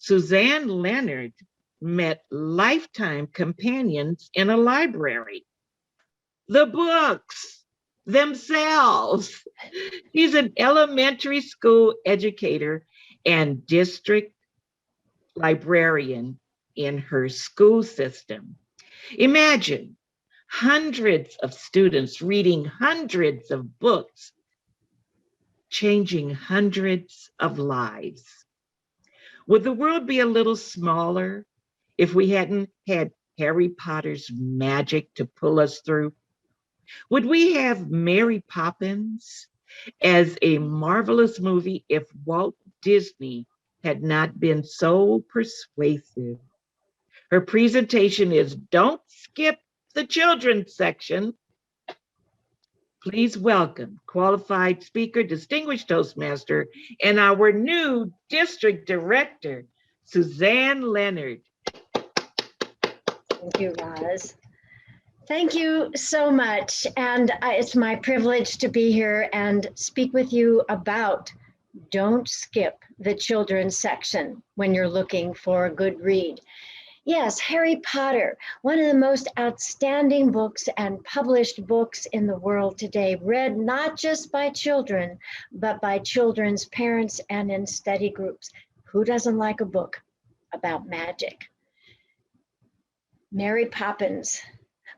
Suzanne Leonard met lifetime companions in a library. The books themselves. She's an elementary school educator and district librarian in her school system. Imagine hundreds of students reading hundreds of books, changing hundreds of lives. Would the world be a little smaller if we hadn't had Harry Potter's magic to pull us through? Would we have Mary Poppins as a marvelous movie if Walt Disney had not been so persuasive? Her presentation is Don't Skip the Children's Section. Please welcome qualified speaker, distinguished Toastmaster, and our new district director, Suzanne Leonard. Thank you, Roz. Thank you so much. And it's my privilege to be here and speak with you about don't skip the children's section when you're looking for a good read. Yes, Harry Potter, one of the most outstanding books and published books in the world today, read not just by children, but by children's parents and in study groups. Who doesn't like a book about magic? Mary Poppins.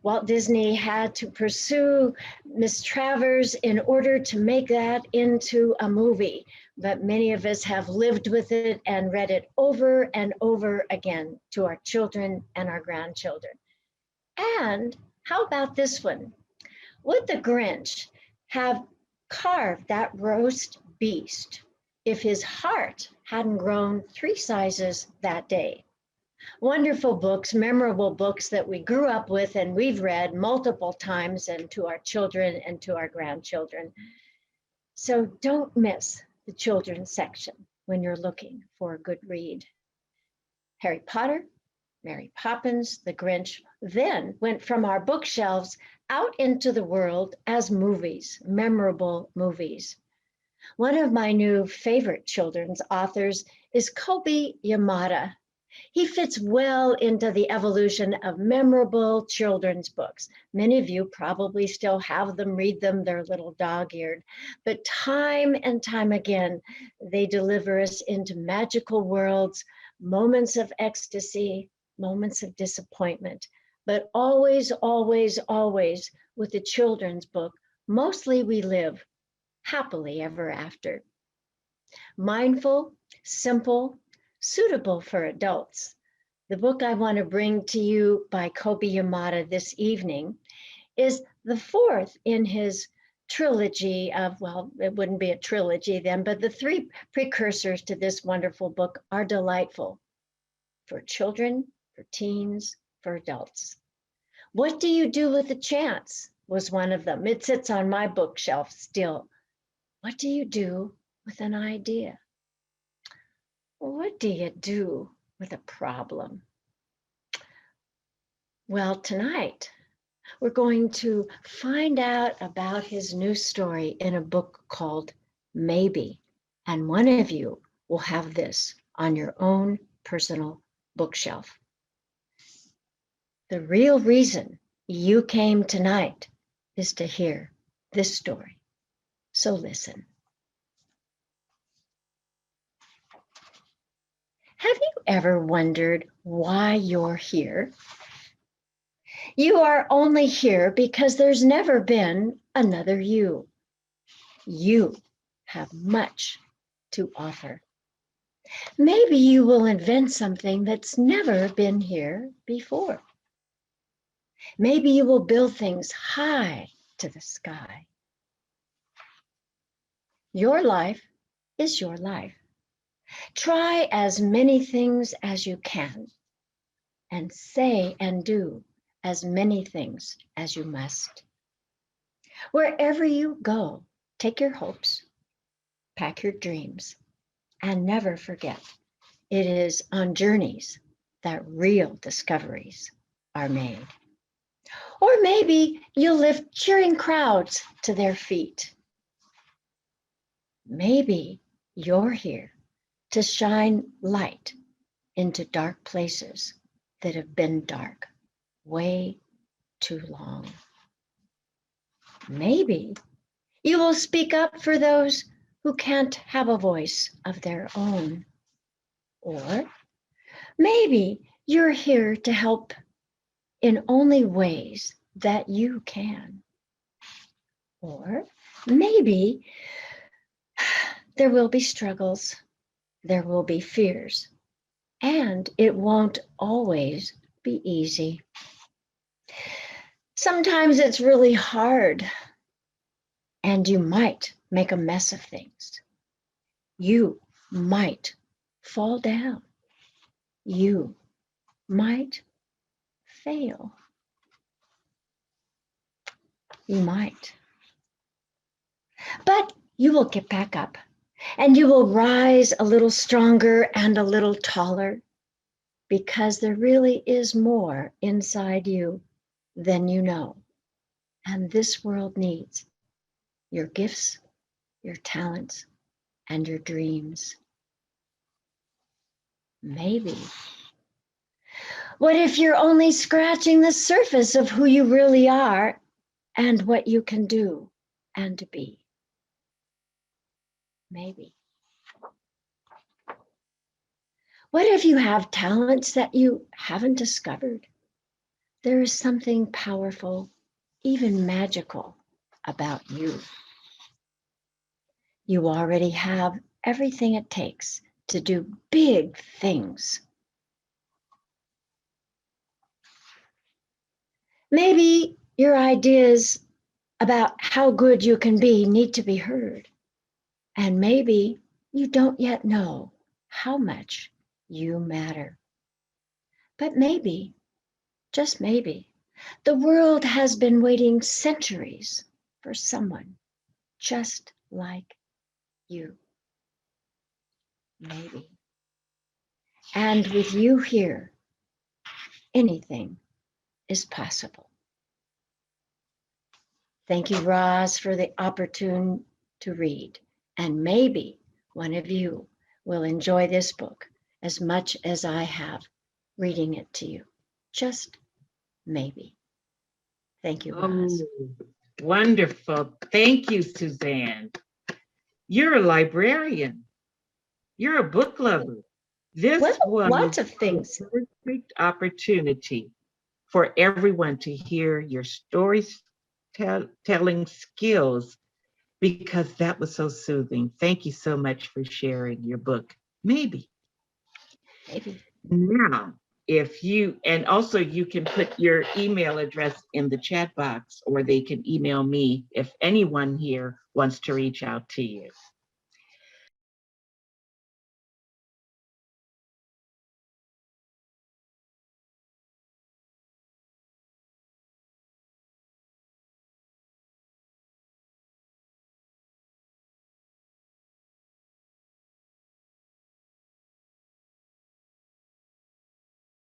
Walt Disney had to pursue Miss Travers in order to make that into a movie, but many of us have lived with it and read it over and over again to our children and our grandchildren. And how about this one? Would the Grinch have carved that roast beast if his heart hadn't grown 3 sizes that day? Wonderful books, memorable books that we grew up with and we've read multiple times, and to our children and to our grandchildren. So don't miss the children's section when you're looking for a good read. Harry Potter, Mary Poppins, The Grinch then went from our bookshelves out into the world as movies, memorable movies. One of my new favorite children's authors is Kobi Yamada. He fits well into the evolution of memorable children's books. Many of you probably still have them, read them, they're a little dog-eared. But time and time again, they deliver us into magical worlds, moments of ecstasy, moments of disappointment. But always, always, always with the children's book, mostly we live happily ever after. Mindful, simple, suitable for adults. The book I want to bring to you by Kobi Yamada this evening is the 4th in his trilogy of, well, it wouldn't be a trilogy then, but the 3 precursors to this wonderful book are delightful for children, for teens, for adults. What Do You Do with a Chance was one of them. It sits on my bookshelf still. What do you do with an idea? What do you do with a problem? Well, tonight we're going to find out about his new story in a book called Maybe. And one of you will have this on your own personal bookshelf. The real reason you came tonight is to hear this story. So listen. Have you ever wondered why you're here? You are only here because there's never been another you. You have much to offer. Maybe you will invent something that's never been here before. Maybe you will build things high to the sky. Your life is your life. Try as many things as you can, and say and do as many things as you must. Wherever you go, take your hopes, pack your dreams, and never forget, it is on journeys that real discoveries are made. Or maybe you'll lift cheering crowds to their feet. Maybe you're here to shine light into dark places that have been dark way too long. Maybe you will speak up for those who can't have a voice of their own. Or maybe you're here to help in only ways that you can. Or maybe there will be struggles, there will be fears, and it won't always be easy. Sometimes it's really hard, and you might make a mess of things. You might fall down. You might fail. You might. But you will get back up, and you will rise a little stronger and a little taller, because there really is more inside you than you know. And this world needs your gifts, your talents, and your dreams. Maybe. What if you're only scratching the surface of who you really are and what you can do and be? Maybe. What if you have talents that you haven't discovered? There is something powerful, even magical, about you. You already have everything it takes to do big things. Maybe your ideas about how good you can be need to be heard. And maybe you don't yet know how much you matter. But maybe, just maybe, the world has been waiting centuries for someone just like you. Maybe. And with you here, anything is possible. Thank you, Roz, for the opportunity to read. And maybe one of you will enjoy this book as much as I have reading it to you. Just maybe. Thank you, Roz. Oh, wonderful. Thank you, Suzanne. You're a librarian. You're a book lover. This Well, was lots of things. a perfect opportunity for everyone to hear your storytelling skills, because that was so soothing. Thank you so much for sharing your book. Maybe. Maybe. Now, if you, and also you can put your email address in the chat box, or they can email me if anyone here wants to reach out to you.